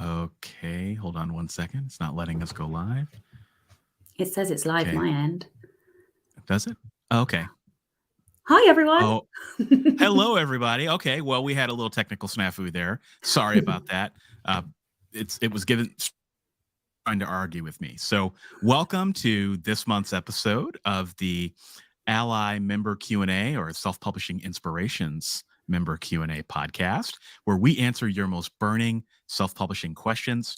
Okay, hold on one second. It's not letting us go live. It says it's live Okay, my end. does it? Okay. Hi, everyone. Oh, hello, everybody. Okay, well, we had a little technical snafu there. Sorry about that. Uh, it was given trying to argue with me. So, welcome to this month's episode of the ALLi Member Q&A, or Self-Publishing Inspirations Member Q&A podcast, where we answer your most burning self-publishing questions,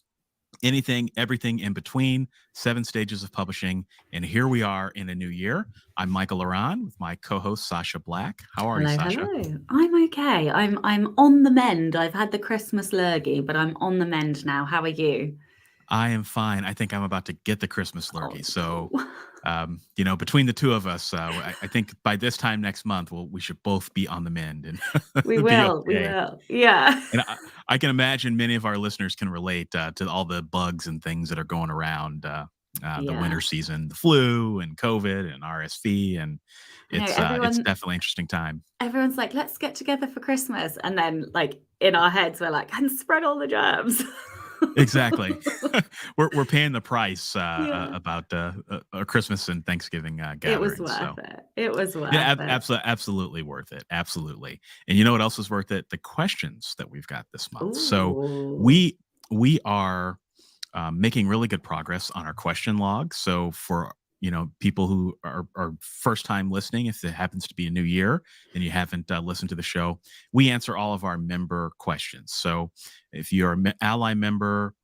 anything, everything in between, 7 stages of publishing. And here we are in a new year. I'm Michael Ronn with my co-host Sacha Black. How are you, Hello, Sacha? hello. I'm okay. I'm on the mend. I've had the Christmas lurgy, but I'm on the mend now. How are you? I am fine. I think I'm about to get the Christmas lurgy. So, Oh, between the two of us, I think by this time next month, we should both be on the mend we and be will. We okay. will. Yeah. And I can imagine many of our listeners can relate to all the bugs and things that are going around the Yeah. winter season, the flu and COVID and RSV, and I know it's definitely an interesting time. everyone's like, let's get together for Christmas. And then like in our heads, we're like, and spread all the germs. Exactly, we're paying the price Yeah. about a Christmas and Thanksgiving It was gatherings. worth So it. It was yeah, worth it. absolutely worth it. Absolutely. And you know what else is worth it? The questions that we've got this month. So Ooh. we are making really good progress on our question log. So for people who are first time listening, if it happens to be a new year and you haven't listened to the show, we answer all of our member questions. So if you're an ALLi member,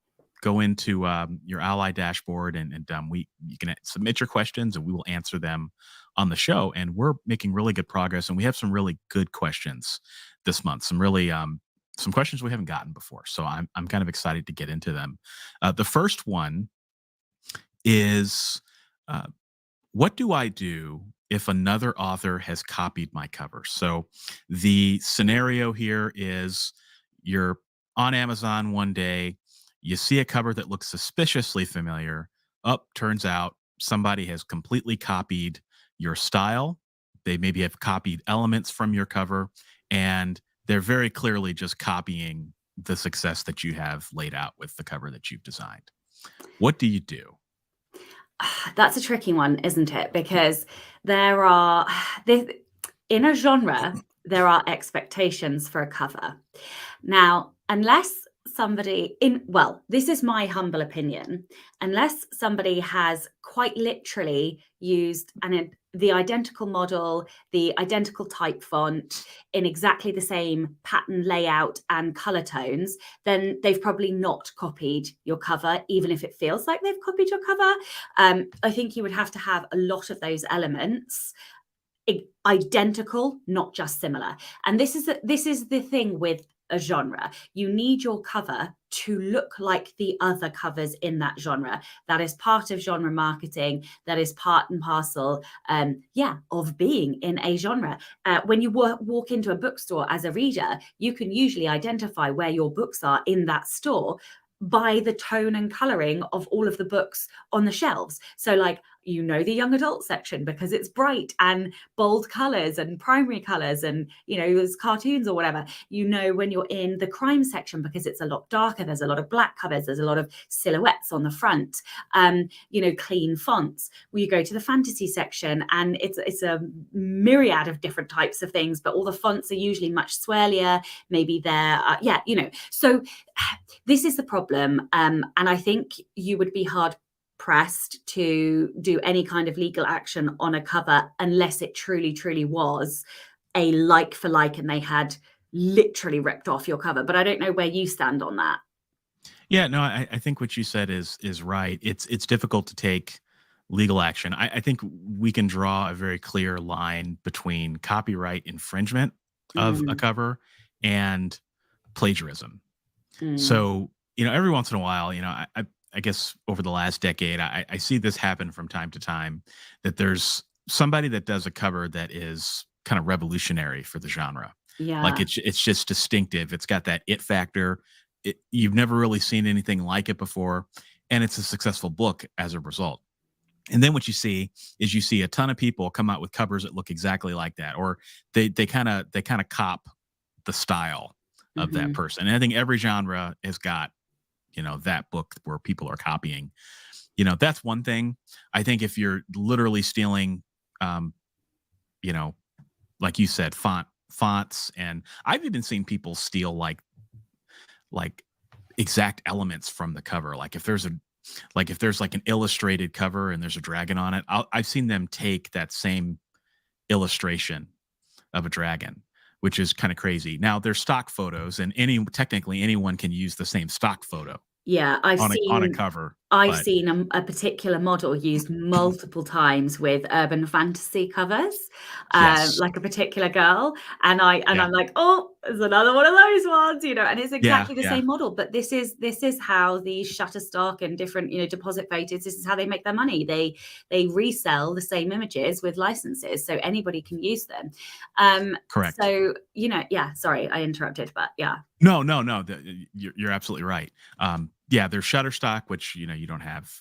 go into your ALLi dashboard and you can submit your questions and we will answer them on the show. And we're making really good progress, and we have some really good questions this month. Some questions we haven't gotten before, so I'm kind of excited to get into them. The first one is, uh, what do I do if another author has copied my cover? So the scenario here is you're on Amazon one day, you see a cover that looks suspiciously familiar. Turns out somebody has completely copied your style. They maybe have copied elements from your cover, and they're very clearly just copying the success that you have laid out with the cover that you've designed. What do you do? That's a tricky one, isn't it? Because there are in a genre, there are expectations for a cover. Now, unless somebody this is my humble opinion, unless somebody has quite literally used the identical model, the identical type font in exactly the same pattern layout and color tones, then they've probably not copied your cover, even if it feels like they've copied your cover. I think you would have to have a lot of those elements identical, not just similar. And this is the thing with a genre. You need your cover to look like the other covers in that genre. That is part of genre marketing. That is part and parcel, of being in a genre. When you walk into a bookstore as a reader, you can usually identify where your books are in that store by the tone and coloring of all of the books on the shelves. So like, the young adult section because it's bright and bold colors and primary colors and there's cartoons or whatever. When you're in the crime section because it's a lot darker, there's a lot of black covers, there's a lot of silhouettes on the front, clean fonts. You go to the fantasy section and it's a myriad of different types of things, but all the fonts are usually much swirlier. Maybe they're so this is the problem, and I think you would be hard pressed to do any kind of legal action on a cover unless it truly was a like for like and they had literally ripped off your cover. But I don't know where you stand on that. Yeah, no, I think what you said is right. It's difficult to take legal action. I think we can draw a very clear line between copyright infringement of a cover and plagiarism. So, every once in a while, I guess over the last decade, I see this happen from time to time, that there's somebody that does a cover that is kind of revolutionary for the genre. Like Yeah. it's just distinctive. It's got that it factor. You've never really seen anything like it before, and it's a successful book as a result. And then what you see is a ton of people come out with covers that look exactly like that, or they kind of cop the style of that person. And I think every genre has got that book where people are copying. That's one thing. I think if you're literally stealing, um, like you said, fonts, and I've even seen people steal like exact elements from the cover. If there's like an illustrated cover and there's a dragon on it, I've seen them take that same illustration of a dragon, which is kind of crazy. Now they're stock photos, and technically anyone can use the same stock photo Yeah, on a cover. I've But seen a particular model used multiple times with urban fantasy covers, yes, like a particular girl, and yeah, I'm like, "Oh, there's another one of those ones," and it's yeah, exactly the yeah, same model. But this is how these Shutterstock and different, deposit photos, this is how they make their money. They resell the same images with licenses, so anybody can use them. correct. So, yeah, sorry, I interrupted, but yeah. No, no, no. You're absolutely right. Yeah, there's Shutterstock, which you don't have.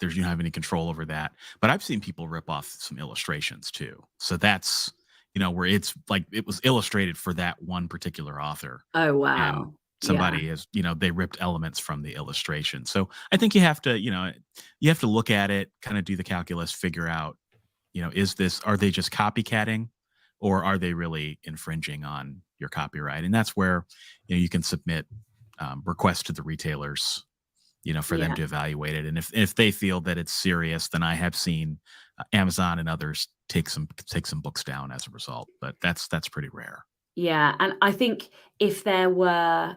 You don't have any control over that. But I've seen people rip off some illustrations too. So that's where it's like it was illustrated for that one particular author, Oh, and wow. Yeah. somebody has they ripped elements from the illustration. So I think you have to look at it, kind of do the calculus, figure out are they just copycatting, or are they really infringing on your copyright? And that's where you can submit requests to the retailers, for them Yeah. to evaluate it. And if they feel that it's serious, then I have seen Amazon and others take some books down as a result. But that's pretty rare. Yeah, and I think if there were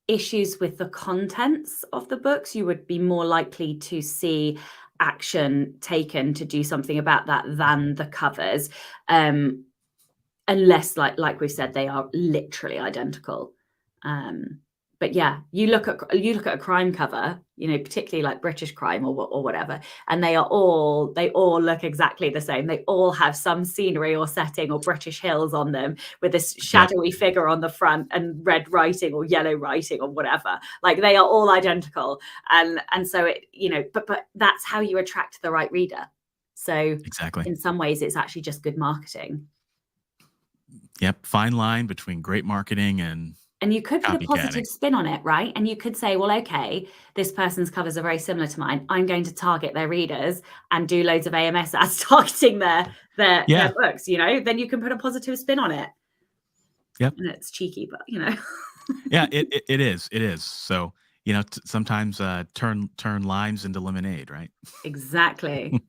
issues with the contents of the books, you would be more likely to see action taken to do something about that than the covers, unless, like we've said, they are literally identical. But yeah, you look at a crime cover, particularly like British crime or whatever, and they all look exactly the same. They all have some scenery or setting or British hills on them with this Yep, shadowy figure on the front and red writing or yellow writing or whatever. Like they are all identical, and so but that's how you attract the right reader. So exactly. in some ways, it's actually just good marketing. Yep, fine line between great marketing and And you could put a copycatting. positive spin on it, right? And you could say, well, okay, this person's covers are very similar to mine. I'm going to target their readers and do loads of AMS ads targeting their Yeah. books, then you can put a positive spin on it. Yep. And it's cheeky, but Yeah, it is. It is. So, sometimes turn limes into lemonade, right? Exactly.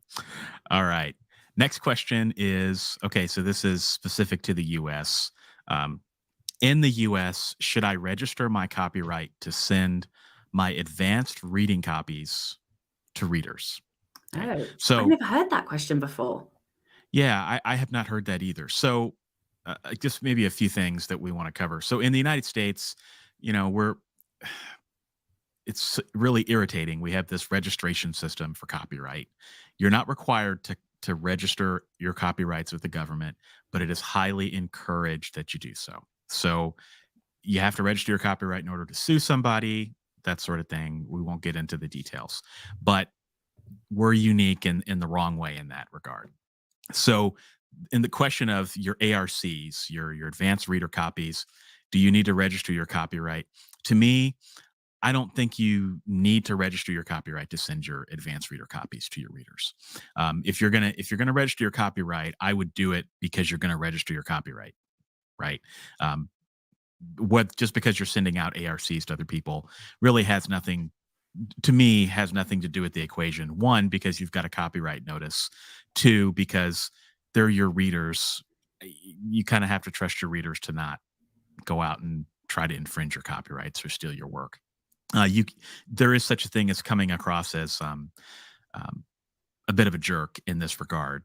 All right. Next question is, okay, so this is specific to the US. Um, in the US, should I register my copyright to send my advanced reading copies to readers? Okay. Oh, I've So, never heard that question before. yeah, I have not heard that either. So, just maybe a few things that we want to cover. So, in the United States, we're it's really irritating. We have this registration system for copyright. You're not required to register your copyrights with the government, but it is highly encouraged that you do so. So you have to register your copyright in order to sue somebody, that sort of thing. We won't get into the details, but we're unique in the wrong way in that regard. So in the question of your ARCs, your advanced reader copies, do you need to register your copyright? To me, I don't think you need to register your copyright to send your advanced reader copies to your readers. If you're gonna register your copyright, I would do it because you're gonna register your copyright, right? Um, what just because you're sending out ARCs to other people really has nothing to me has nothing to do with the equation. One, because you've got a copyright notice. Two, because they're your readers. You kind of have to trust your readers to not go out and try to infringe your copyrights or steal your work. You There is such a thing as coming across as um, a bit of a jerk in this regard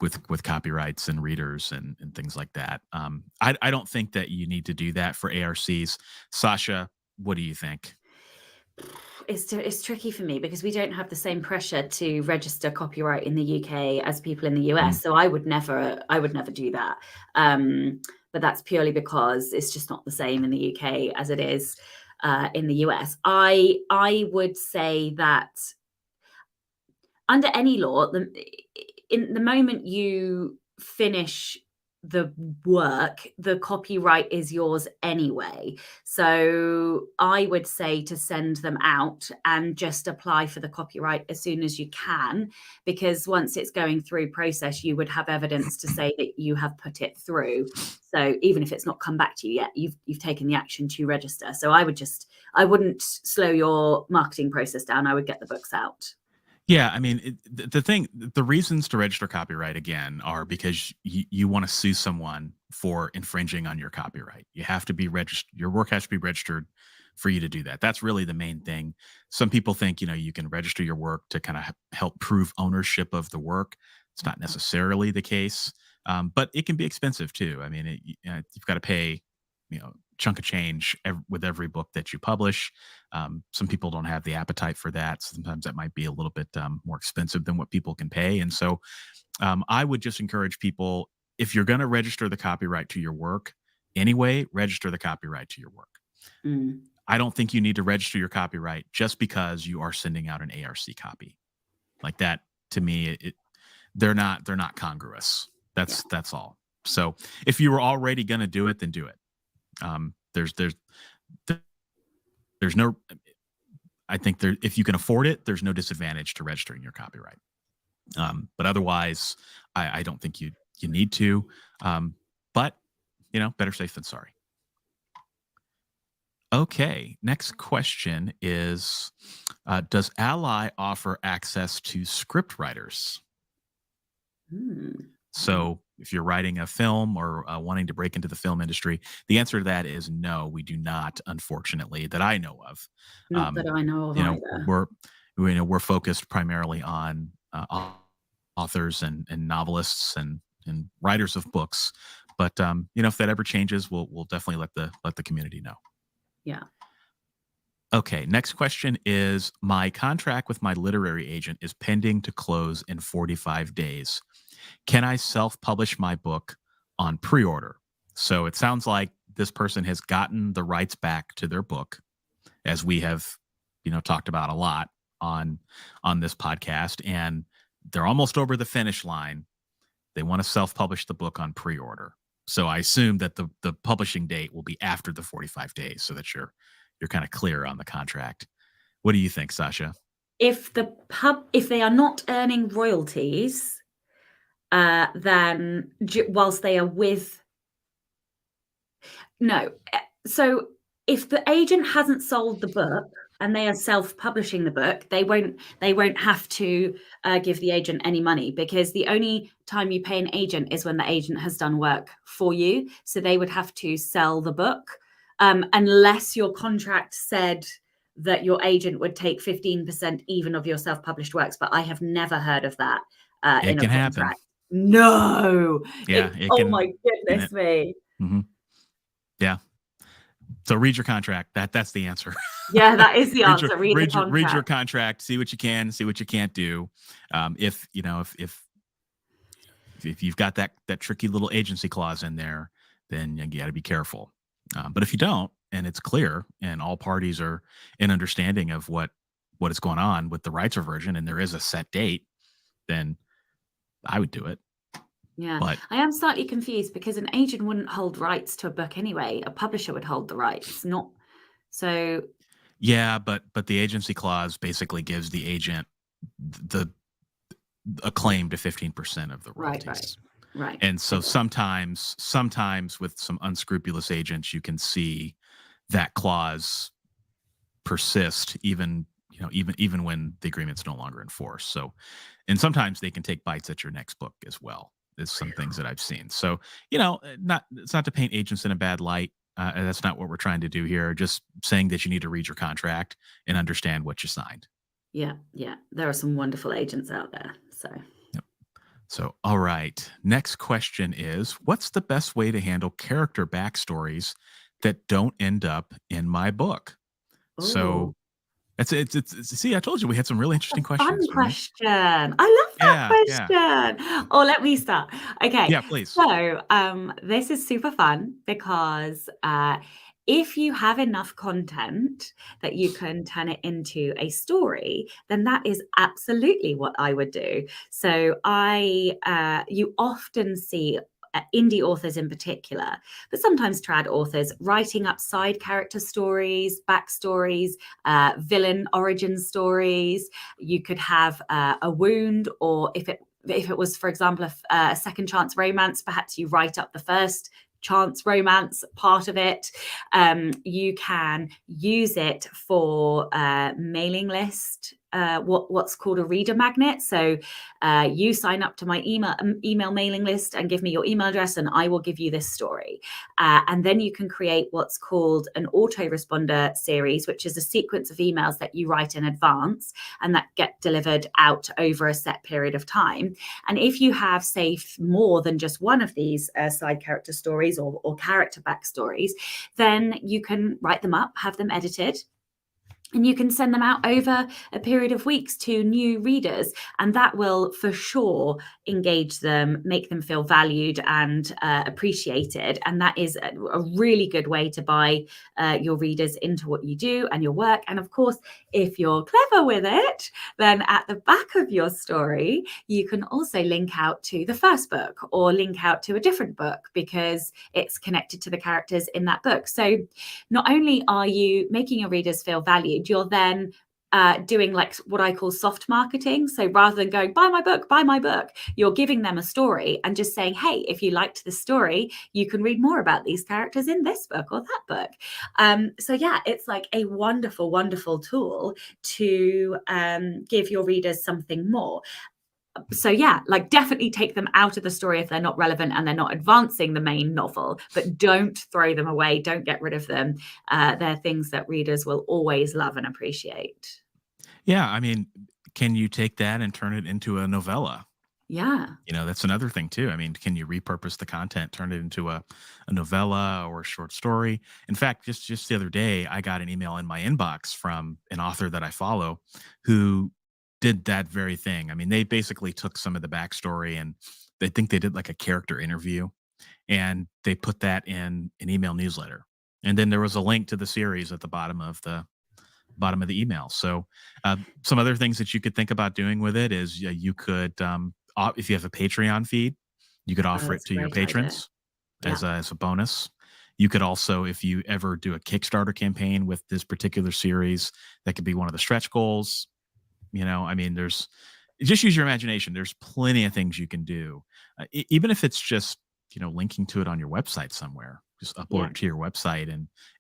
with copyrights and readers and things like that. I don't think that you need to do that for ARCs. Sacha, what do you think? It's tricky for me because we don't have the same pressure to register copyright in the UK as people in the US. Mm, So I would never do that. But that's purely because it's just not the same in the UK as it is in the US. I would say that under any law, in the moment you finish the work, the copyright is yours anyway. So I would say to send them out and just apply for the copyright as soon as you can, because once it's going through process, you would have evidence to say that you have put it through. So even if it's not come back to you yet, you've taken the action to register. So I wouldn't slow your marketing process down. I would get the books out. Yeah, I mean, the reasons to register copyright again are because you want to sue someone for infringing on your copyright. You have to be registered. Your work has to be registered for you to do that. That's really the main thing. Some people think, you can register your work to kind of help prove ownership of the work. It's not necessarily the case, but it can be expensive too. I mean, you've got to pay, chunk of change with every book that you publish. Some people don't have the appetite for that. Sometimes that might be a little bit more expensive than what people can pay. And so I would just encourage people, if you're going to register the copyright to your work anyway, register the copyright to your work. Mm. I don't think you need to register your copyright just because you are sending out an ARC copy. Like that, to me, they're not congruous. That's all. So if you were already going to do it, then do it. There's no, I think if you can afford it, there's no disadvantage to registering your copyright. But otherwise, I don't think you need to. But better safe than sorry. Okay, next question is, does ALLi offer access to scriptwriters? So if you're writing a film or wanting to break into the film industry, the answer to that is no, we do not, unfortunately, that I know of. Not that I know of either. We're focused primarily on authors and novelists and writers of books. But if that ever changes, we'll definitely let the community know. Yeah. Okay, next question is, my contract with my literary agent is pending to close in 45 days. Can I self-publish my book on pre-order? So it sounds like this person has gotten the rights back to their book, as we have, talked about a lot on this podcast, and they're almost over the finish line. They want to self-publish the book on pre-order. So I assume that the publishing date will be after the 45 days, so that you're kind of clear on the contract. What do you think, Sacha? If they are not earning royalties, then whilst they are so if the agent hasn't sold the book and they are self-publishing the book, they won't have to give the agent any money, because the only time you pay an agent is when the agent has done work for you. So they would have to sell the book, unless your contract said that your agent would take 15% even of your self-published works. But I have never heard of that in a contract. Happen. No. Yeah. Oh my goodness me. Mm-hmm. Yeah. So read your contract. That's the answer. Yeah, that is the answer. Read your contract. See what you can. See what you can't do. If you've got that tricky little agency clause in there, then you got to be careful. But if you don't, and it's clear, and all parties are in understanding of what is going on with the rights reversion, and there is a set date, then I would do it. Yeah, but I am slightly confused, because an agent wouldn't hold rights to a book anyway. A publisher would hold the rights, not so. Yeah, but the agency clause basically gives the agent a claim to 15% of the royalties. Right. And so sometimes with some unscrupulous agents, you can see that clause persist even when the agreement's no longer in force. So, and sometimes they can take bites at your next book as well. There's some things that I've seen. So, it's not to paint agents in a bad light. That's not what we're trying to do here. Just saying that you need to read your contract and understand what you signed. Yeah. There are some wonderful agents out there. So. Yep. So, all right. Next question is, what's the best way to handle character backstories that don't end up in my book? Ooh. So it's see, I told you we had some really interesting questions. Fun question. I love that question. Yeah. Oh, let me start. Okay. Yeah, please. So this is super fun, because if you have enough content that you can turn it into a story, then that is absolutely what I would do. So you often see indie authors in particular, but sometimes trad authors writing up side character stories, backstories, villain origin stories. You could have a wound, or if it was, for example, a second chance romance, perhaps you write up the first chance romance part of it. You can use it for mailing list, what's called a reader magnet. So you sign up to my email mailing list and give me your email address, and I will give you this story. And then you can create what's called an autoresponder series, which is a sequence of emails that you write in advance and that get delivered out over a set period of time. And if you have, say, more than just one of these side character stories or character backstories, then you can write them up, have them edited, and you can send them out over a period of weeks to new readers. And that will for sure engage them, make them feel valued and appreciated. And that is a really good way to buy your readers into what you do and your work. And of course, if you're clever with it, then at the back of your story, you can also link out to the first book or link out to a different book because it's connected to the characters in that book. So not only are you making your readers feel valued, you're then doing like what I call soft marketing. So rather than going, buy my book, you're giving them a story and just saying, hey, if you liked the story, you can read more about these characters in this book or that book. So yeah, it's like a wonderful, wonderful tool to give your readers something more. So yeah, like definitely take them out of the story if they're not relevant and they're not advancing the main novel, but don't throw them away. Don't get rid of them. They're things that readers will always love and appreciate. Yeah, I mean, can you take that and turn it into a novella? Yeah. You know, that's another thing too. I mean, can you repurpose the content, turn it into a novella or a short story? In fact, just the other day, I got an email in my inbox from an author that I follow who did that very thing. I mean, they basically took some of the backstory and they think they did like a character interview and they put that in an email newsletter. And then there was a link to the series at the bottom of the email. So some other things that you could think about doing with it is you could, if you have a Patreon feed, you could Oh, offer it that's a to your great idea. patrons Yeah. as a bonus. You could also, if you ever do a Kickstarter campaign with this particular series, that could be one of the stretch goals. You know, I mean, just use your imagination. There's plenty of things you can do, even if it's just, you know, linking to it on your website somewhere. Just upload Yeah. it to your website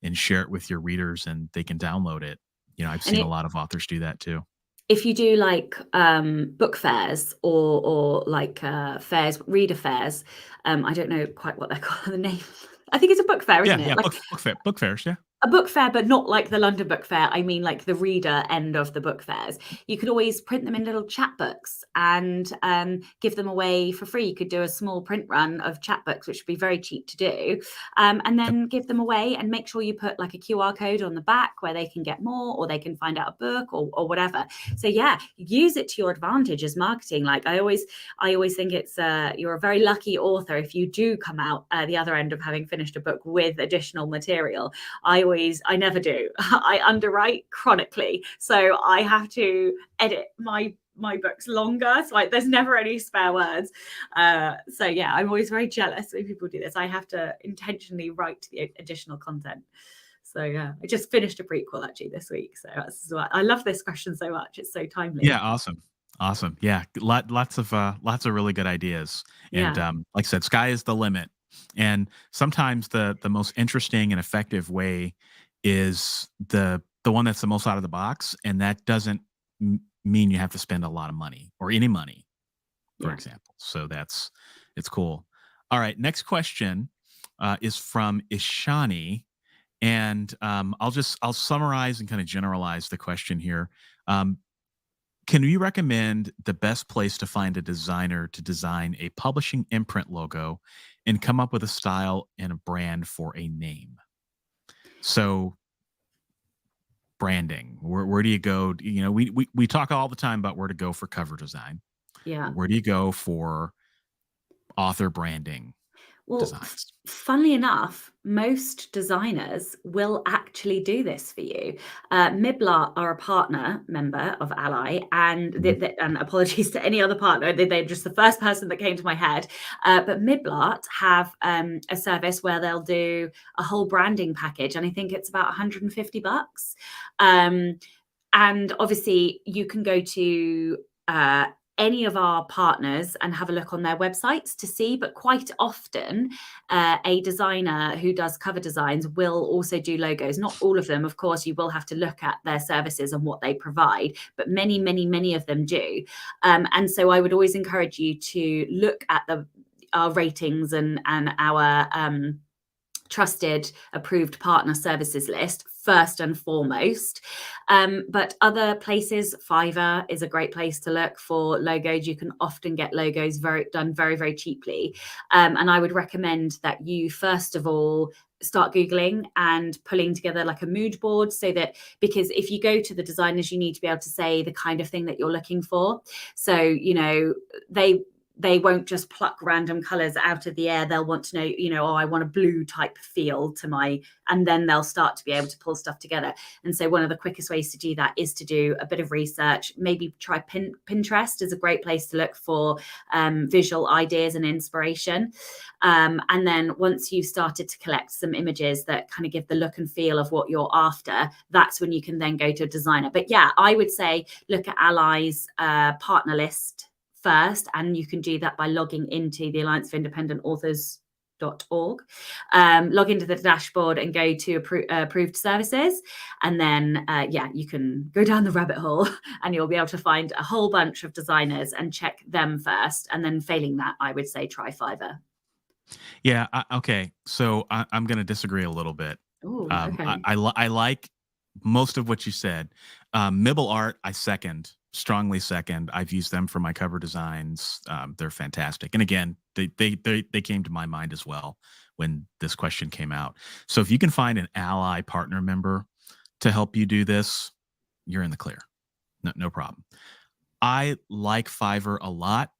and share it with your readers, and they can download it. You know, I've And seen a lot of authors do that too. if you do like book fairs or like fairs, reader fairs, I don't know quite what they're called, the name. I think it's a book fair, Yeah, isn't it? yeah, Like book fairs, yeah. a book fair, but not like the London Book Fair. I mean, like the reader end of the book fairs. You could always print them in little chat books and give them away for free. You could do a small print run of chat books, which would be very cheap to do, and Yep. then give them away and make sure you put like a QR code on the back where they can get more or they can find out a book or whatever. So yeah, use it to your advantage as marketing. Like I always think it's you're a very lucky author if you do come out the other end of having finished a book with additional material. I never do. I underwrite chronically. So I have to edit my books longer. So there's never any spare words. So yeah, I'm always very jealous when people do this. I have to intentionally write the additional content. So yeah, I just finished a prequel actually this week. So that's why I love this question so much. It's so timely. Yeah, awesome. Yeah, lots of really good ideas. And Yeah. like I said, sky is the limit. And sometimes the most interesting and effective way is the one that's the most out of the box, and that doesn't mean you have to spend a lot of money or any money, for Yeah. example. So it's cool. All right, next question is from Ishani, and I'll summarize and kind of generalize the question here. Can you recommend the best place to find a designer to design a publishing imprint logo and come up with a style and a brand for a name? So branding, where do you go? You know, we talk all the time about where to go for cover design. Yeah. Where do you go for author branding Well, designs? funnily enough, most designers will actually do this for you. Mibla are a partner member of ALLi, and and apologies to any other partner, they're just the first person that came to my head. But Mibla have a service where they'll do a whole branding package, and I think it's about $150. And obviously, you can go to any of our partners and have a look on their websites to see, but quite often a designer who does cover designs will also do logos. Not all of them, of course. You will have to look at their services and what they provide, but many of them do. And so I would always encourage you to look at our ratings and our trusted approved partner services list first and foremost. But other places, Fiverr is a great place to look for logos. You can often get logos done very, very cheaply. And I would recommend that you first of all start Googling and pulling together like a mood board, so that, because if you go to the designers, you need to be able to say the kind of thing that you're looking for. So, you know, they won't just pluck random colors out of the air. They'll want to know, you know, oh, I want a blue type feel to my, and then they'll start to be able to pull stuff together. And so one of the quickest ways to do that is to do a bit of research. Maybe try Pinterest is a great place to look for visual ideas and inspiration. And then once you've started to collect some images that kind of give the look and feel of what you're after, that's when you can then go to a designer. But yeah, I would say look at ALLi's partner list first, and you can do that by logging into the Alliance for Independent Authors.org. Log into the dashboard and go to approved services, and then yeah, you can go down the rabbit hole and you'll be able to find a whole bunch of designers and check them first, and then failing that, I would say try Fiverr. Yeah. Okay. So I'm going to disagree a little bit. Ooh, okay. I like most of what you said. Mibble Art, I strongly second. I've used them for my cover designs. They're fantastic. And again, they came to my mind as well when this question came out. So if you can find an ALLi partner member to help you do this, you're in the clear. No problem. I like Fiverr a lot.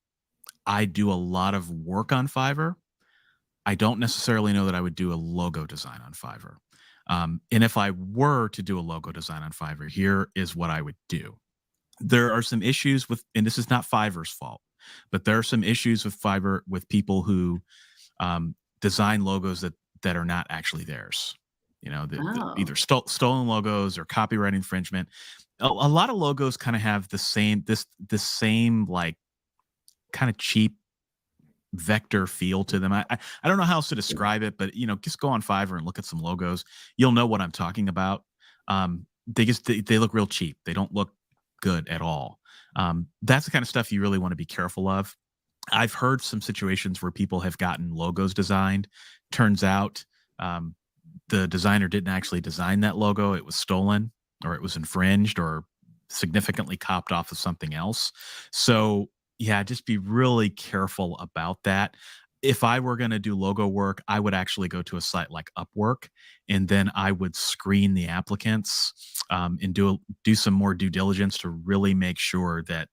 I do a lot of work on Fiverr. I don't necessarily know that I would do a logo design on Fiverr. And if I were to do a logo design on Fiverr, here is what I would do. There are some issues with, and this is not Fiverr's fault, but there are some issues with Fiverr with people who design logos that are not actually theirs. You know, either stolen logos or copyright infringement. A lot of logos kind of have the same like kind of cheap vector feel to them. I don't know how else to describe it, but you know, just go on Fiverr and look at some logos. You'll know what I'm talking about. They look real cheap. They don't look good at all. That's the kind of stuff you really want to be careful of. I've heard some situations where people have gotten logos designed. Turns out the designer didn't actually design that logo. It was stolen, or it was infringed, or significantly copied off of something else. So yeah, just be really careful about that. If I were going to do logo work, I would actually go to a site like Upwork, and then I would screen the applicants and do some more due diligence to really make sure that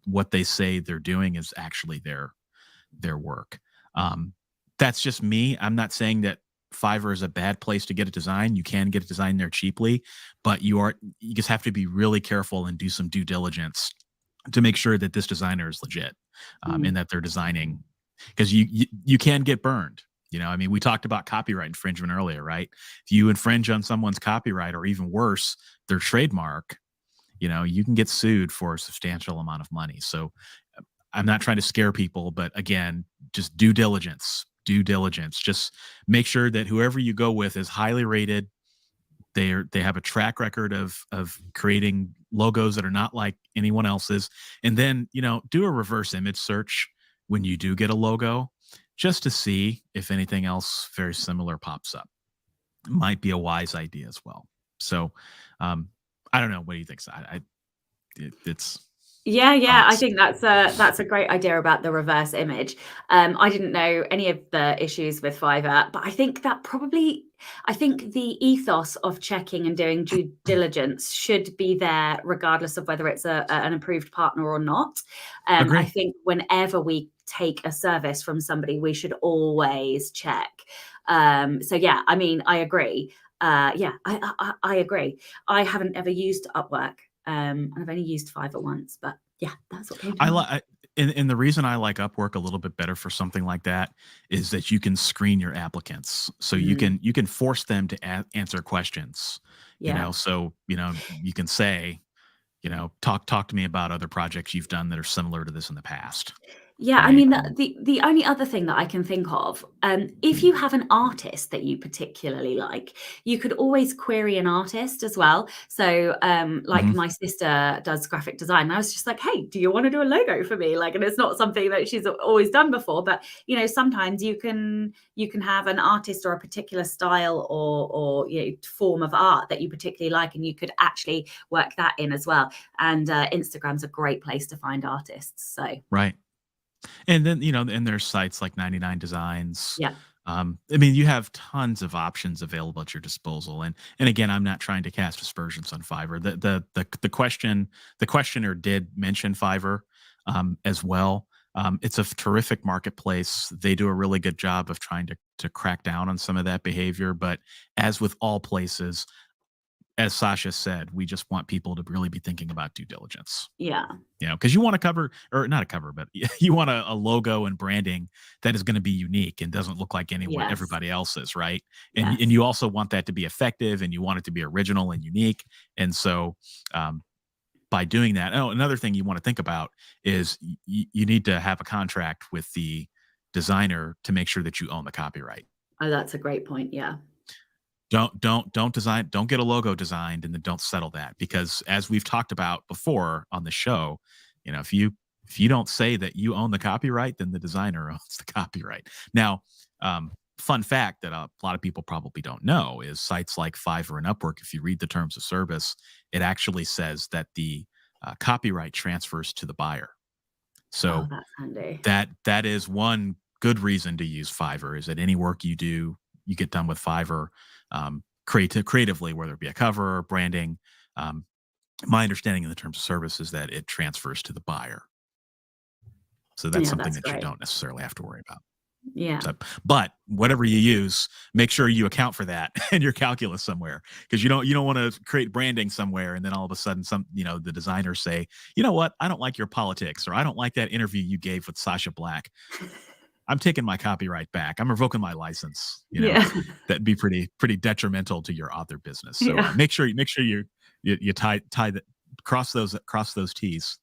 what they say they're doing is actually their work. That's just me. I'm not saying that Fiverr is a bad place to get a design. You can get a design there cheaply, but you just have to be really careful and do some due diligence to make sure that this designer is legit and that they're designing, because you can get burned. You know, I mean, we talked about copyright infringement earlier, right? If you infringe on someone's copyright, or even worse, their trademark, you know, you can get sued for a substantial amount of money. So I'm not trying to scare people, but again, just due diligence. Just make sure that whoever you go with is highly rated. They have a track record of creating logos that are not like anyone else's. And then, you know, do a reverse image search when you do get a logo, just to see if anything else very similar pops up. It might be a wise idea as well. So I don't know. What do you think? It's Yeah, yeah, I Thoughts? think that's a great idea about the reverse image. I didn't know any of the issues with Fiverr, but I think the ethos of checking and doing due diligence should be there regardless of whether it's an approved partner or not. I Agree. think whenever we take a service from somebody, we should always check. So yeah, I mean, I agree. Yeah, I agree. I haven't ever used Upwork. And I've only used Fiverr once, but yeah, that's what came to I mind. like, and the reason I like Upwork a little bit better for something like that is that you can screen your applicants, so Mm, you can force them to answer questions. You yeah. know, so you can say, talk to me about other projects you've done that are similar to this in the past, Yeah, I right? mean, the only other thing that I can think of, if you have an artist that you particularly like, you could always query an artist as well. So, like Mhm. my sister does graphic design, and I was just like, "Hey, do you want to do a logo for me?" Like, and it's not something that she's always done before, but sometimes you can have an artist or a particular style or form of art that you particularly like, and you could actually work that in as well. And Instagram's a great place to find artists. So, Right. And then, and there's sites like 99 Designs. yeah. I mean, you have tons of options available at your disposal. And again, I'm not trying to cast aspersions on Fiverr. The questioner did mention Fiverr as well. It's a terrific marketplace. They do a really good job of trying to crack down on some of that behavior. But as with all places, as Sasha said, we just want people to really be thinking about due diligence. Yeah. Because you want a cover, or not a cover, but you want a logo and branding that is going to be unique and doesn't look like anyone Yes. everybody else's, right? And Yes. you also want that to be effective, and you want it to be original and unique. And so, um, by doing that, another thing you want to think about is you need to have a contract with the designer to make sure that you own the copyright. Oh, that's a great point. Yeah. Don't get a logo designed and then don't settle that, because as we've talked about before on the show, if you don't say that you own the copyright, then the designer owns the copyright. Now, fun fact that a lot of people probably don't know is sites like Fiverr and Upwork, if you read the terms of service, it actually says that the copyright transfers to the buyer. Oh, So that's handy. that is one good reason to use Fiverr, is that any work you do, you get done with Fiverr, creatively, whether it be a cover or branding. Um, my understanding in the terms of service is that it transfers to the buyer. So that's Yeah, something that's that you great. don't necessarily have to worry about. Yeah. So, but whatever you use, make sure you account for that in your calculus somewhere, because you don't want to create branding somewhere and then all of a sudden the designers say, you know what, I don't like your politics, or I don't like that interview you gave with Sasha Black. I'm taking my copyright back. I'm revoking my license. Yeah. That'd be pretty detrimental to your author business. So Yeah. make sure you tie that, cross those T's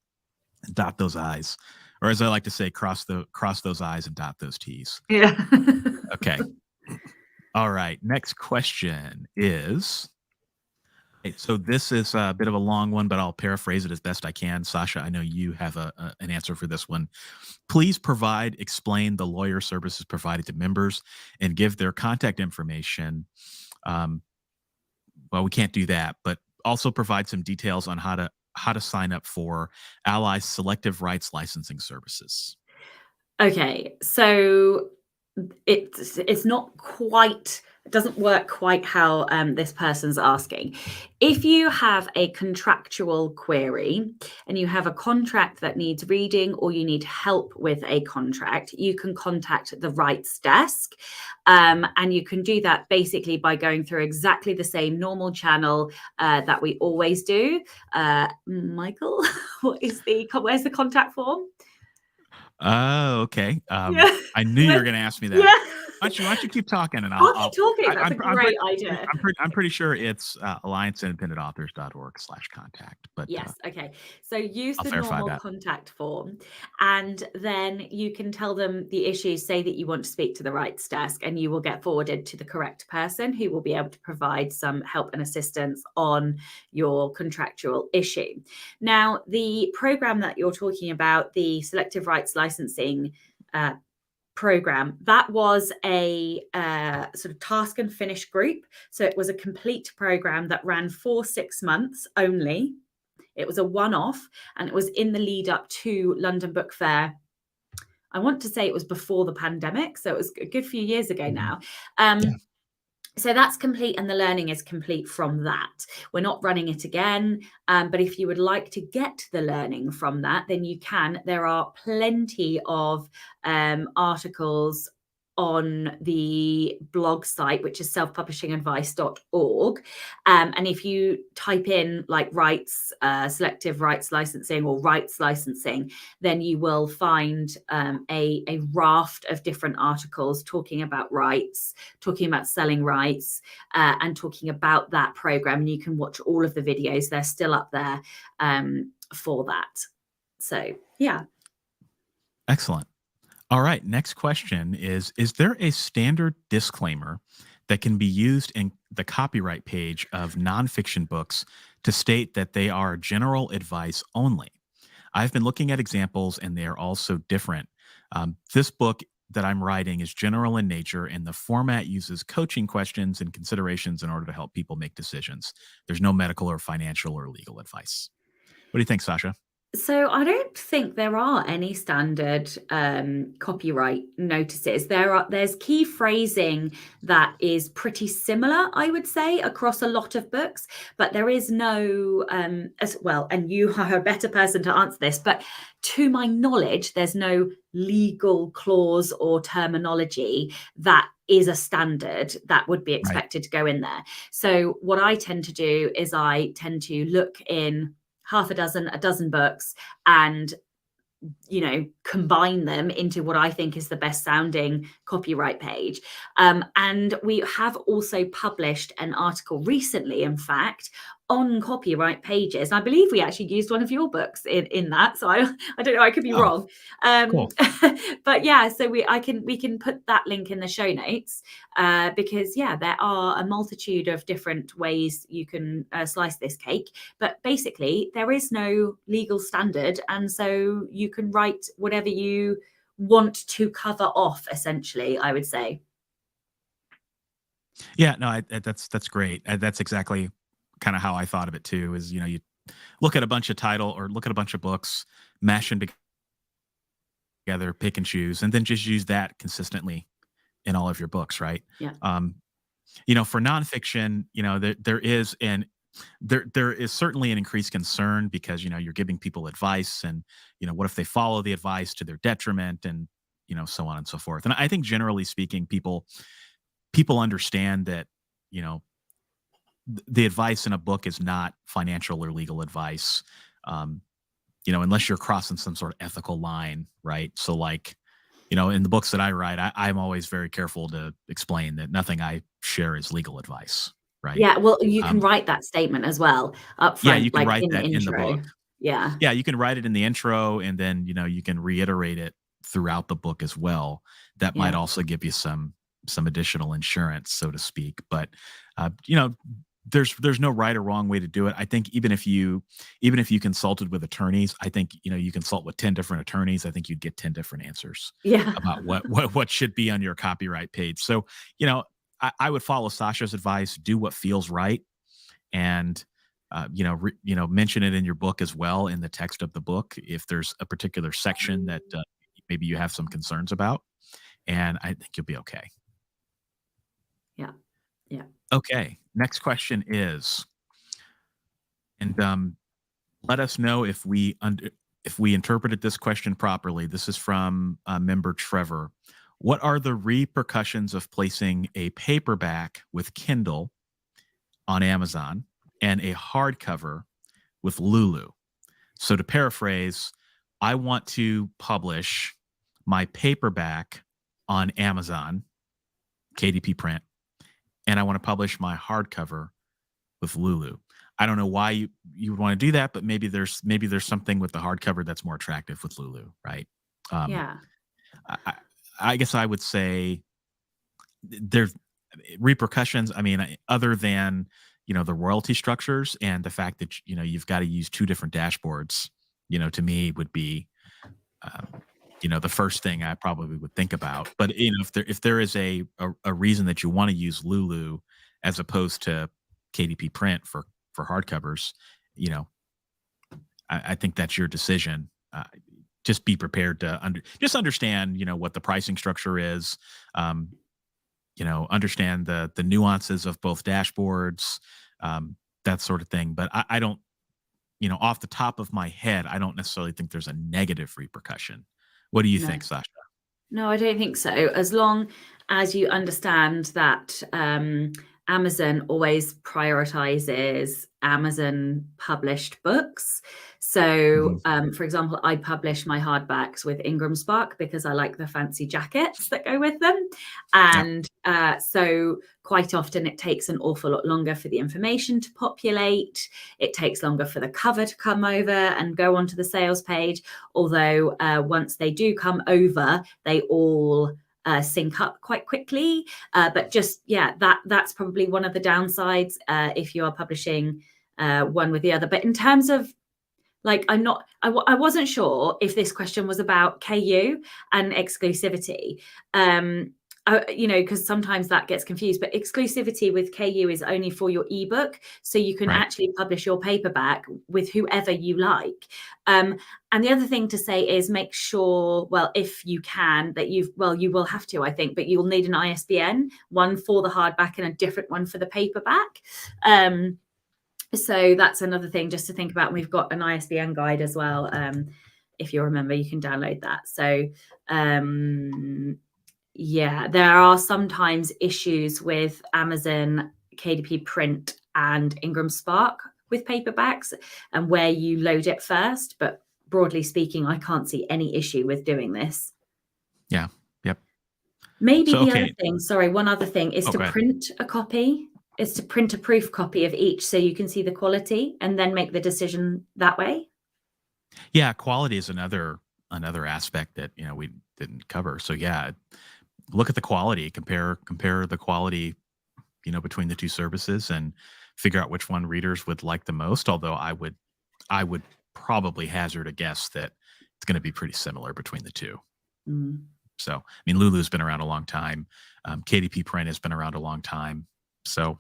and dot those I's, or as I like to say, cross those I's and dot those T's. Yeah. Okay. All right. Next question is. So this is a bit of a long one, but I'll paraphrase it as best I can. Sasha, I know you have an answer for this one. Please explain the lawyer services provided to members and give their contact information. Um, well, we can't do that, but also provide some details on how to sign up for ALLi's selective rights licensing services. Okay. So it's not quite, it doesn't work quite how this person's asking. If you have a contractual query and you have a contract that needs reading, or you need help with a contract, you can contact the rights desk. And you can do that basically by going through exactly the same normal channel that we always do. Michael, where's the contact form? Oh, okay. Yeah. I knew you were going to ask me Yeah. that. Why don't you keep talking, and I'll keep talking. That's a I'm great idea. pretty sure it's allianceindependentauthors.org/contact, but Yes. Okay. So use I'll the verify normal that. contact form, and then you can tell them the issues. Say that you want to speak to the rights desk, and you will get forwarded to the correct person who will be able to provide some help and assistance on your contractual issue. Now, the program that you're talking about, the selective rights licensing program, that was a sort of task and finish group. So it was a complete program that ran for 6 months only. It was a one-off, and it was in the lead up to London Book Fair. I want to say it was before the pandemic, so it was a good few years ago now. Yeah. So that's complete, and the learning is complete from that. We're not running it again, but if you would like to get the learning from that, then you can. There are plenty of articles on the blog site, which is selfpublishingadvice.org. And if you type in like rights, selective rights licensing or rights licensing, then you will find a raft of different articles talking about rights, talking about selling rights, and talking about that program. And you can watch all of the videos. They're still up there for that. So, yeah. Excellent. All right. Next question is there a standard disclaimer that can be used in the copyright page of nonfiction books to state that they are general advice only? I've been looking at examples and they are all so different. This book that I'm writing is general in nature, and the format uses coaching questions and considerations in order to help people make decisions. There's no medical or financial or legal advice. What do you think, Sacha? So I don't think there are any standard copyright notices. There's key phrasing that is pretty similar, I would say, across a lot of books, but there is no as well. And you are a better person to answer this, but to my knowledge, there's no legal clause or terminology that is a standard that would be expected to go in there. So what I tend to do is I tend to look in half a dozen books and combine them into what I think is the best sounding copyright page. And we have also published an article recently, in fact, on copyright pages. And I believe we actually used one of your books in that. So I don't know, I could be wrong. Cool. But yeah, so we can put that link in the show notes because there are a multitude of different ways you can slice this cake. But basically, there is no legal standard, and so you can write whatever you want to cover off. Essentially, I would say. Yeah, no, that's great. That's exactly kind of how I thought of it too. Is you look at a bunch of look at a bunch of books, mash them together, pick and choose, and then just use that consistently in all of your books, right? Yeah. For nonfiction, there is certainly an increased concern because you're giving people advice, and what if they follow the advice to their detriment, and so on and so forth. And I think generally speaking, people understand that the advice in a book is not financial or legal advice, unless you're crossing some sort of ethical line, right? So like, in the books that I write, I'm always very careful to explain that nothing I share is legal advice, right? Yeah, well, you can write that statement as well up front, you can like write in the that in the intro. book. Yeah. Yeah, you can write it in the intro, and then you can reiterate it throughout the book as well. That might also give you some additional insurance, so to speak. But there's no right or wrong way to do it. I think even if you consulted with attorneys, I think you consult with 10 different attorneys, I think you'd get 10 different answers about what should be on your copyright page. So I would follow Sacha's advice, do what feels right, and mention it in your book as well, in the text of the book, if there's a particular section that maybe you have some concerns about, and I think you'll be okay. Yeah. Okay. Next question is, and let us know if we interpreted this question properly. This is from member Trevor. What are the repercussions of placing a paperback with Kindle on Amazon and a hardcover with Lulu? So to paraphrase, I want to publish my paperback on Amazon, KDP print, and I want to publish my hardcover with Lulu. I don't know why you would want to do that, but maybe there's something with the hardcover that's more attractive with Lulu, right? Yeah. I guess I would say there's repercussions. I mean, other than the royalty structures and the fact that you've got to use two different dashboards, to me would be the first thing I probably would think about. But if there is a reason that you want to use Lulu as opposed to KDP print for hardcovers, I think that's your decision. Just be prepared to understand, what the pricing structure is. Understand the nuances of both dashboards, that sort of thing. But I don't, off the top of my head, I don't necessarily think there's a negative repercussion. What do you No. think, Sacha? No, I don't think so. As long as you understand that Amazon always prioritizes Amazon published books. So, for example, I publish my hardbacks with Ingram Spark because I like the fancy jackets that go with them. And so quite often it takes an awful lot longer for the information to populate. It takes longer for the cover to come over and go onto the sales page. Although once they do come over, they all sync up quite quickly. But just, that's probably one of the downsides if you are publishing one with the other. But in terms of, like, I wasn't sure if this question was about KU and exclusivity. Because sometimes that gets confused, but exclusivity with KU is only for your ebook. So you can actually publish your paperback with whoever you like. And the other thing to say is make sure, well, if you can, that you will have to, I think, but you'll need an ISBN, one for the hardback and a different one for the paperback. So that's another thing just to think about. We've got an ISBN guide as well. If you remember, you can download that. So there are sometimes issues with Amazon KDP Print and Ingram Spark with paperbacks and where you load it first. But broadly speaking, I can't see any issue with doing this. Yeah. Yep. Maybe other thing, one other thing is to print a copy. Is to print a proof copy of each so you can see the quality and then make the decision that way. Yeah, quality is another aspect that we didn't cover. So look at the quality, compare the quality, between the two services and figure out which one readers would like the most. Although I would probably hazard a guess that it's going to be pretty similar between the two. So, I mean, Lulu's been around a long time. KDP Print has been around a long time. So,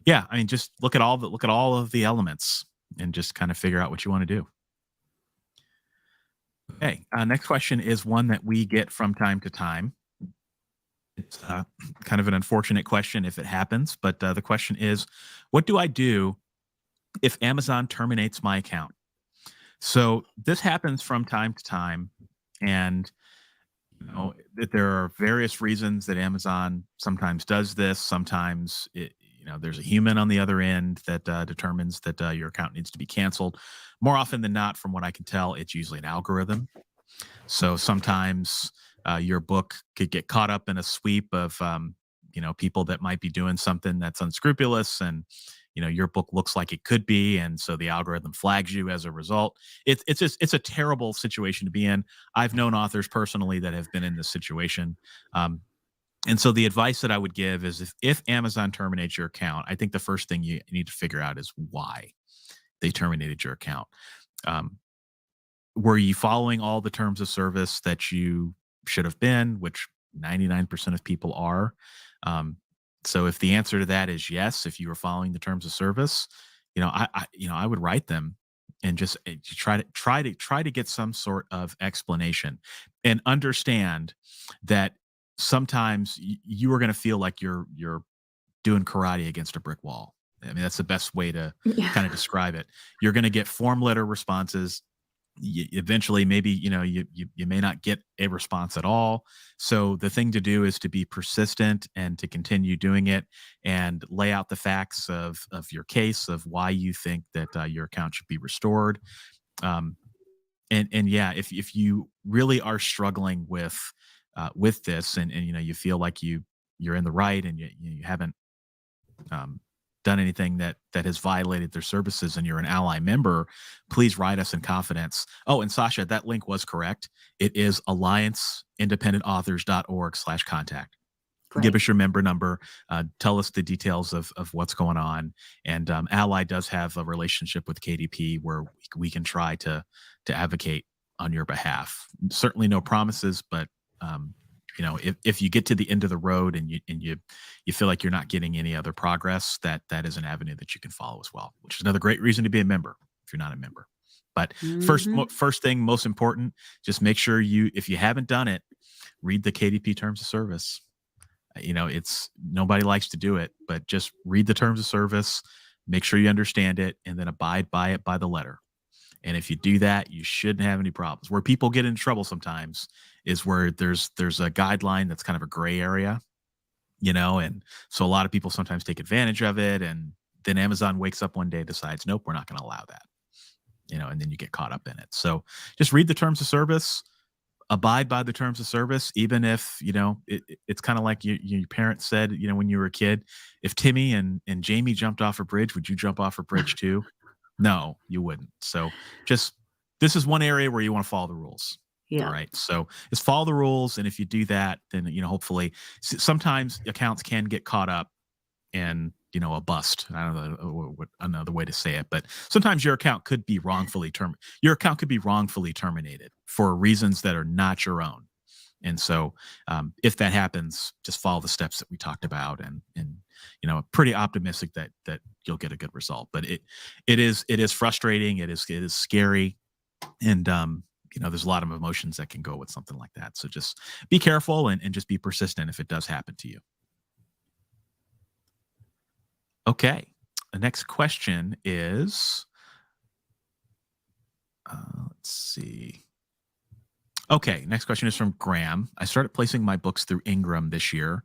I mean, just look at all of the elements and just kind of figure out what you want to do. Okay. Next question is one that we get from time to time. It's kind of an unfortunate question if it happens, but the question is, what do I do if Amazon terminates my account? So this happens from time to time, and that there are various reasons that Amazon sometimes does this. Sometimes there's a human on the other end that determines that your account needs to be canceled. More often than not, from what I can tell, it's usually an algorithm. So sometimes your book could get caught up in a sweep of people that might be doing something that's unscrupulous, and your book looks like it could be, and so the algorithm flags you as a result. It's a terrible situation to be in. I've known authors personally that have been in this situation. And so the advice that I would give is if Amazon terminates your account, I think the first thing you need to figure out is why they terminated your account. Were you following all the terms of service that you should have been, which 99% of people are? So if the answer to that is yes, if you were following the terms of service, I would write them and just try to get some sort of explanation and understand that sometimes you are going to feel like you're doing karate against a brick wall. I mean, that's the best way to kind of describe it. You're going to get form letter responses. Eventually, maybe, you may not get a response at all. So the thing to do is to be persistent and to continue doing it and lay out the facts of your case, of why you think that your account should be restored. If you really are struggling with this and you feel like you're in the right and you haven't done anything that has violated their services and you're an ALLi member, please write us in confidence. Oh, and Sacha, that link was correct. It is allianceindependentauthors.org/contact. Give us your member number. Tell us the details of what's going on. And ALLi does have a relationship with KDP where we can try to advocate on your behalf. Certainly no promises, but if you get to the end of the road and you feel like you're not getting any other progress, that is an avenue that you can follow as well, which is another great reason to be a member if you're not a member. But Mhm. first thing, most important, just make sure if you haven't done it, read the KDP terms of service. It's nobody likes to do it, but just read the terms of service, make sure you understand it, and then abide by it by the letter. And if you do that, you shouldn't have any problems. Where people get in trouble sometimes is where there's a guideline that's kind of a gray area, and so a lot of people sometimes take advantage of it, and then Amazon wakes up one day, decides, nope, we're not going to allow that, and then you get caught up in it. So just read the terms of service, abide by the terms of service, even if, it's kind of like your parents said, when you were a kid, if Timmy and Jamie jumped off a bridge, would you jump off a bridge too? No, you wouldn't. So this is one area where you want to follow the rules. Yeah. All right. So just follow the rules. And if you do that, then, hopefully sometimes accounts can get caught up in, a bust. I don't know what another way to say it, but sometimes your account could be wrongfully terminated for reasons that are not your own. And so if that happens, just follow the steps that we talked about, and pretty optimistic that you'll get a good result. But it is frustrating. It is scary. And there's a lot of emotions that can go with something like that. So just be careful and just be persistent if it does happen to you. Okay. The next question is, let's see. Okay. Next question is from Graham. I started placing my books through Ingram this year.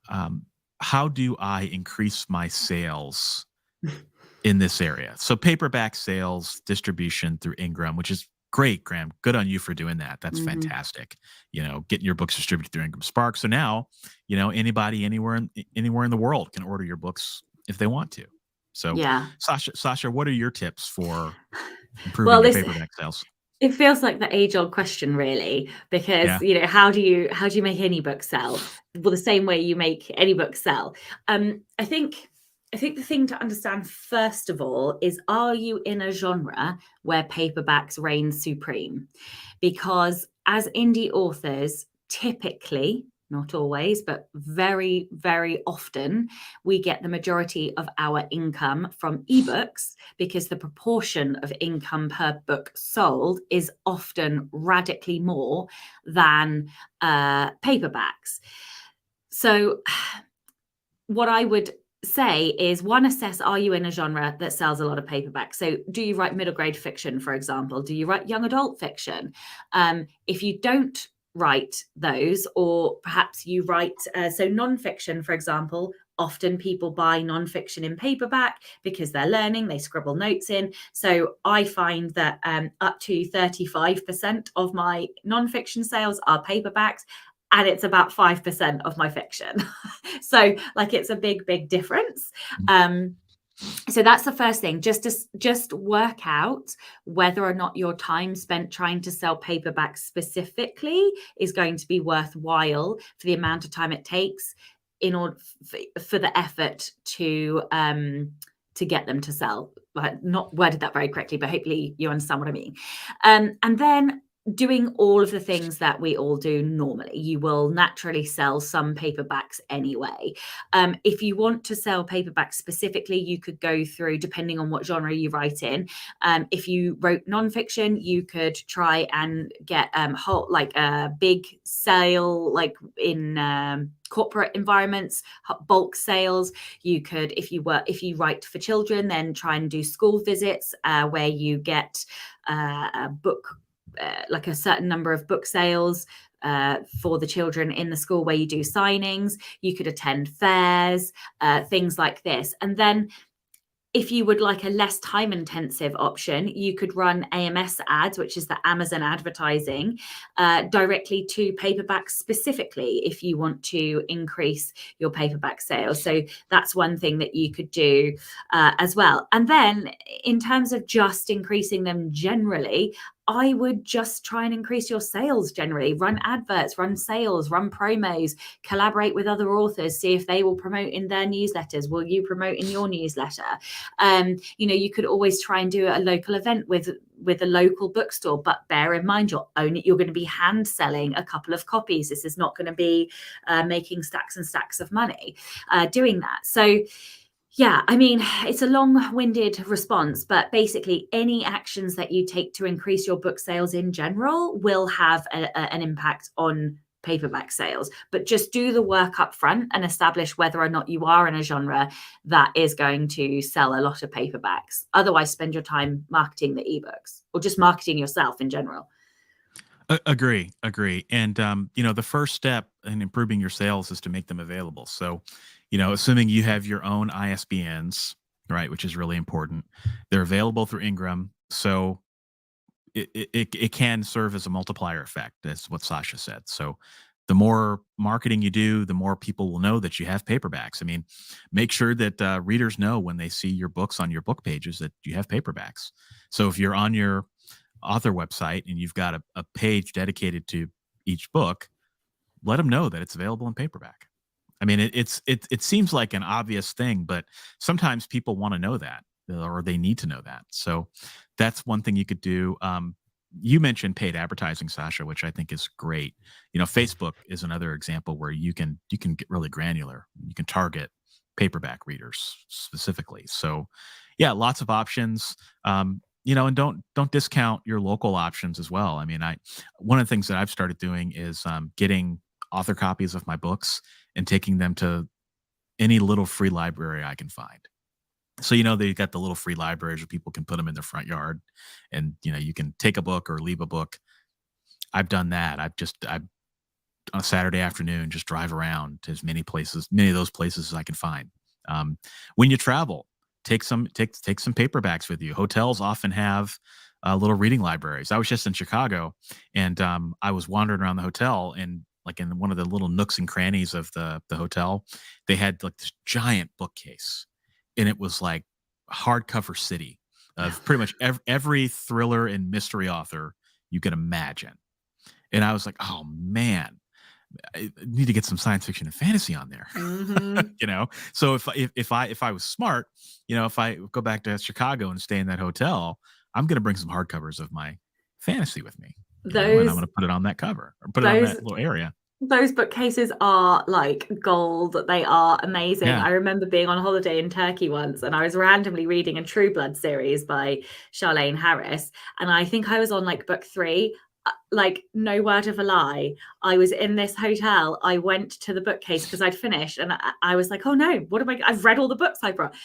How do I increase my sales in this area? So paperback sales distribution through Ingram, which is great, Graham. Good on you for doing that. That's fantastic. Getting your books distributed through Ingram Spark. So now, anybody anywhere in the world can order your books if they want to. So yeah. Sacha, what are your tips for improving your paperback sales? It feels like the age-old question, really, because how do you make any book sell? Well, the same way you make any book sell. I think the thing to understand first of all is, are you in a genre where paperbacks reign supreme? Because as indie authors, typically, not always, but very, very often, we get the majority of our income from ebooks, because the proportion of income per book sold is often radically more than paperbacks. So what I would say is, one, assess, are you in a genre that sells a lot of paperbacks? So do you write middle grade fiction, for example? Do you write young adult fiction? If you don't write those, or perhaps you write so nonfiction, for example, often people buy nonfiction in paperback because they're learning, they scribble notes in. So I find that up to 35% of my nonfiction sales are paperbacks, and it's about 5% of my fiction. So it's a big difference. So that's the first thing. Just work out whether or not your time spent trying to sell paperbacks specifically is going to be worthwhile for the amount of time it takes in order for the effort to get them to sell. Not worded that very correctly, but hopefully you understand what I mean. And then doing all of the things that we all do normally. You will naturally sell some paperbacks anyway. If you want to sell paperbacks specifically, you could go through, depending on what genre you write in. If you wrote nonfiction, you could try and get a big sale, like in corporate environments, bulk sales. You could, if you write for children, then try and do school visits where you get a book, like a certain number of book sales for the children in the school where you do signings. You could attend fairs, things like this. And then if you would like a less time intensive option, you could run AMS ads, which is the Amazon advertising, directly to paperbacks specifically if you want to increase your paperback sales. So that's one thing that you could do as well. And then in terms of just increasing them generally, I would just try and increase your sales generally. Run adverts, run sales, run promos, collaborate with other authors, see if they will promote in their newsletters. Will you promote in your newsletter? You could always try and do a local event with a local bookstore, but bear in mind you're going to be hand selling a couple of copies. This is not going to be making stacks and stacks of money doing that. So Yeah, I mean, it's a long-winded response, but basically any actions that you take to increase your book sales in general will have an impact on paperback sales. But just do the work up front and establish whether or not you are in a genre that is going to sell a lot of paperbacks. Otherwise, spend your time marketing the ebooks or just marketing yourself in general. Agree, agree. And the first step in improving your sales is to make them available. So, assuming you have your own ISBNs, right, which is really important, they're available through Ingram. So it can serve as a multiplier effect. That's what Sacha said. So the more marketing you do, the more people will know that you have paperbacks. I mean, make sure that readers know when they see your books on your book pages that you have paperbacks. So if you're on your author website and you've got a page dedicated to each book, let them know that it's available in paperback. I mean, it seems like an obvious thing, but sometimes people want to know that, or they need to know that. So that's one thing you could do. You mentioned paid advertising, Sacha, which I think is great. Facebook is another example where you can get really granular. You can target paperback readers specifically. So yeah, lots of options. And don't discount your local options as well. I mean, one of the things that I've started doing is getting author copies of my books and taking them to any little free library I can find. So, they got the little free libraries where people can put them in their front yard and, you can take a book or leave a book. I've done that. I on a Saturday afternoon, just drive around to as many of those places as I can find. When you travel, take some paperbacks with you. Hotels often have little reading libraries. I was just in Chicago, and I was wandering around the hotel, and like in one of the little nooks and crannies of the hotel, they had like this giant bookcase, and it was like hardcover city of pretty much every thriller and mystery author you can imagine. And I was like, oh man, I need to get some science fiction and fantasy on there. Mm-hmm. So if I was smart, if I go back to Chicago and stay in that hotel, I'm going to bring some hardcovers of my fantasy with me, and I'm Those going to put it on that cover or put it on those that little area. Those bookcases are like gold. They are amazing. Yeah. I remember being on holiday in Turkey once and I was randomly reading a True Blood series by Charlene Harris. And I think I was on like book 3. Like, no word of a lie. I was in this hotel. I went to the bookcase because I'd finished and I was like, oh no, what am I've read all the books I brought.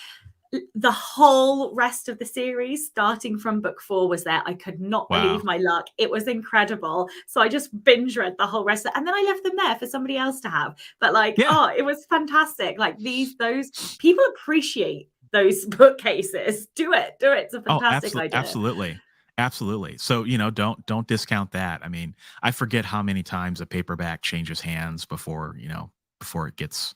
The whole rest of the series, starting from book 4, was there. I could not believe Wow. my luck. It was incredible. So I just binge read the whole rest and then I left them there for somebody else to have. But Yeah. it was fantastic. Like those people appreciate those bookcases. Do it. It's a Oh, fantastic idea. absolutely. Absolutely. So, don't discount that. I mean, I forget how many times a paperback changes hands before it gets It's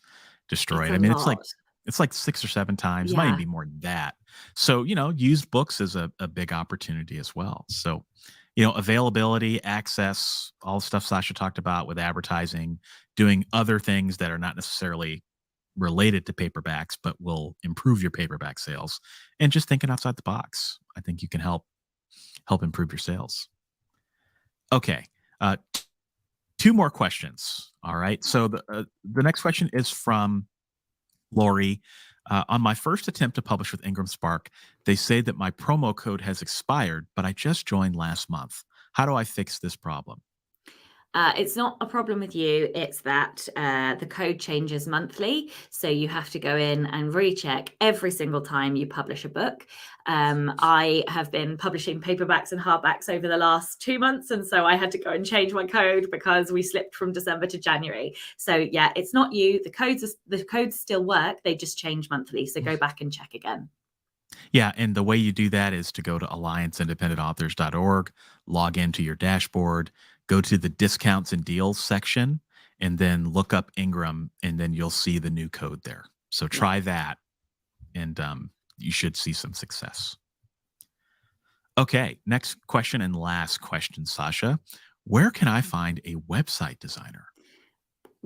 destroyed. a I mean, lot. it's like 6 or 7 times. It might even Yeah. be more than that. So, used books is a big opportunity as well. So, availability, access, all the stuff Sasha talked about with advertising, doing other things that are not necessarily related to paperbacks, but will improve your paperback sales. And just thinking outside the box, I think you can help improve your sales. Okay, 2 more questions. All right. So the next question is from Lori. On my first attempt to publish with Ingram Spark, they say that my promo code has expired, but I just joined last month. How do I fix this problem? It's not a problem with you. It's that the code changes monthly. So you have to go in and recheck every single time you publish a book. I have been publishing paperbacks and hardbacks over the last 2 months. And so I had to go and change my code because we slipped from December to January. So yeah, it's not you. The codes still work. They just change monthly. So go back and check again. Yeah, and the way you do that is to go to allianceindependentauthors.org, log into your dashboard, go to the discounts and deals section, and then look up Ingram, and then you'll see the new code there. So Yeah. try that, and you should see some success. Okay, next question and last question, Sasha. Where can I find a website designer?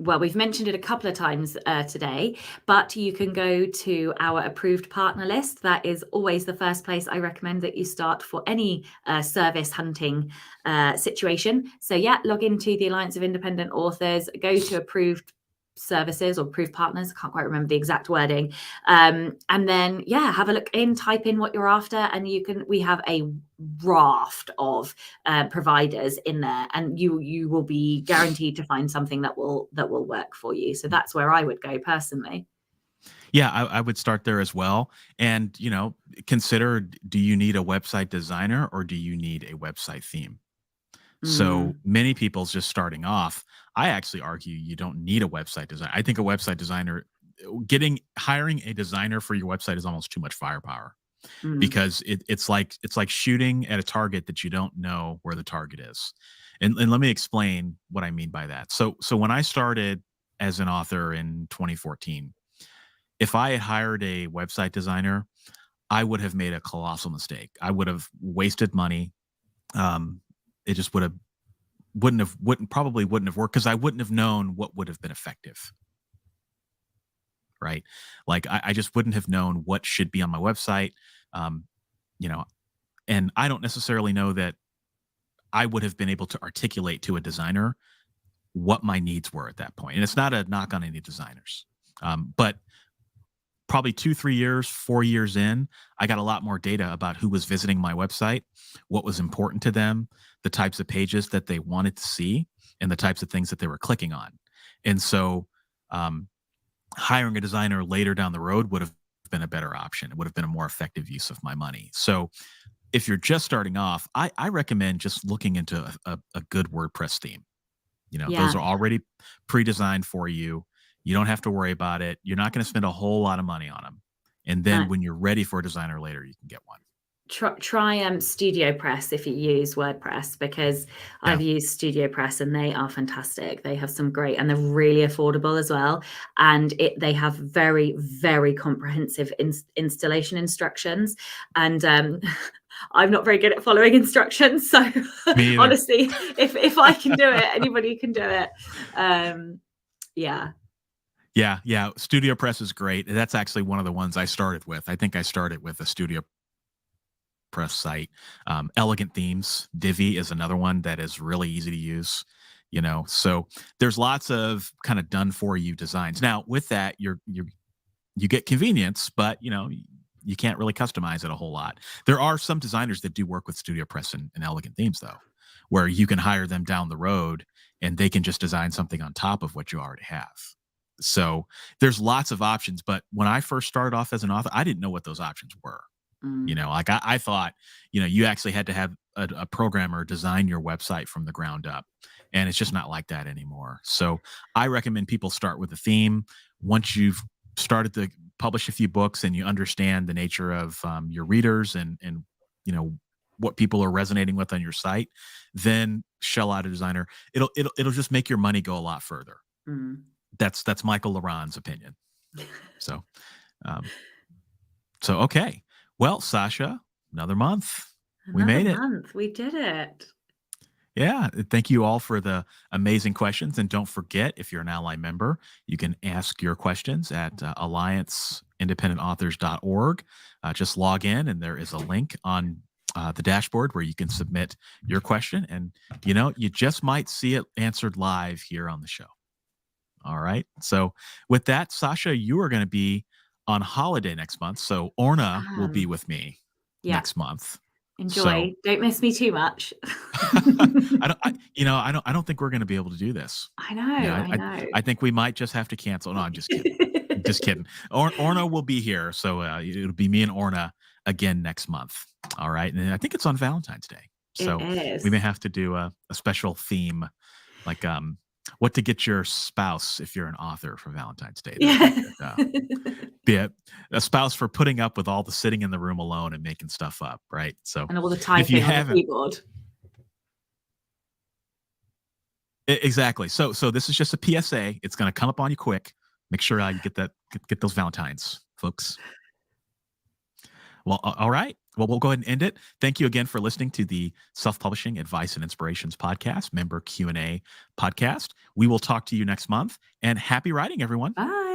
Well, we've mentioned it a couple of times today, but you can go to our approved partner list. That is always the first place I recommend that you start for any service hunting situation. So yeah, log into the Alliance of Independent Authors, go to approved services or proof partners. I can't quite remember the exact wording. And then, yeah, have a look in, type in what you're after, and we have a raft of providers in there, and you will be guaranteed to find something that will work for you. So that's where I would go personally. Yeah, I would start there as well. And, consider, do you need a website designer or do you need a website theme? So many people's just starting off. I actually argue you don't need a website designer. I think a website designer, hiring a designer for your website is almost too much firepower, because it's like shooting at a target that you don't know where the target is. And let me explain what I mean by that. So when I started as an author in 2014, if I had hired a website designer, I would have made a colossal mistake. I would have wasted money. It just probably wouldn't have worked, because I wouldn't have known what would have been effective. Right. Like I just wouldn't have known what should be on my website. And I don't necessarily know that I would have been able to articulate to a designer what my needs were at that point. And it's not a knock on any designers. But probably 2, 3 years, 4 years in, I got a lot more data about who was visiting my website, what was important to them, the types of pages that they wanted to see, and the types of things that they were clicking on. And so hiring a designer later down the road would have been a better option. It would have been a more effective use of my money. So if you're just starting off, I recommend just looking into a good WordPress theme. Those are already pre-designed for you. You don't have to worry about it. You're not going to spend a whole lot of money on them. And then when you're ready for a designer later, you can get one. Try StudioPress if you use WordPress, because I've used StudioPress and they are fantastic. They have some great, and they're really affordable as well. And they have very, very comprehensive installation instructions. And I'm not very good at following instructions. So honestly, if I can do it, anybody can do it. Yeah. Yeah. StudioPress is great. That's actually one of the ones I started with. I think I started with a StudioPress site. Elegant Themes, Divi is another one that is really easy to use. So there's lots of kind of done for you designs. Now with that, you get convenience, but you can't really customize it a whole lot. There are some designers that do work with StudioPress and Elegant Themes though, where you can hire them down the road and they can just design something on top of what you already have. So there's lots of options. But when I first started off as an author, I didn't know what those options were. Like I thought, you actually had to have a programmer design your website from the ground up. And it's just not like that anymore. So I recommend people start with a theme. Once you've started to publish a few books and you understand the nature of your readers and what people are resonating with on your site, then shell out a designer. It'll just make your money go a lot further. That's Michael Ron's opinion. So okay. Well, Sacha, another month. We made it. We did it. Yeah. Thank you all for the amazing questions. And don't forget, if you're an ALLi member, you can ask your questions at allianceindependentauthors.org. Just log in and there is a link on the dashboard where you can submit your question. And, you just might see it answered live here on the show. All right. So with that, Sacha, you are going to be on holiday next month. So Orna will be with me next month. Enjoy. So, don't miss me too much. I don't think we're going to be able to do this. I know. I think we might just have to cancel. No, I'm just kidding. Just kidding. Orna will be here. So it'll be me and Orna again next month. All right. And I think it's on Valentine's Day. So we may have to do a special theme, like what to get your spouse if you're an author for Valentine's Day. Be a spouse for putting up with all the sitting in the room alone and making stuff up, right? So and all the typing on the keyboard. Exactly. So this is just a PSA. It's going to come up on you quick. Make sure you get those Valentines, folks. Well, all right. Well, we'll go ahead and end it. Thank you again for listening to the Self-Publishing Advice and Inspirations Podcast, member Q&A podcast. We will talk to you next month, and happy writing, everyone. Bye.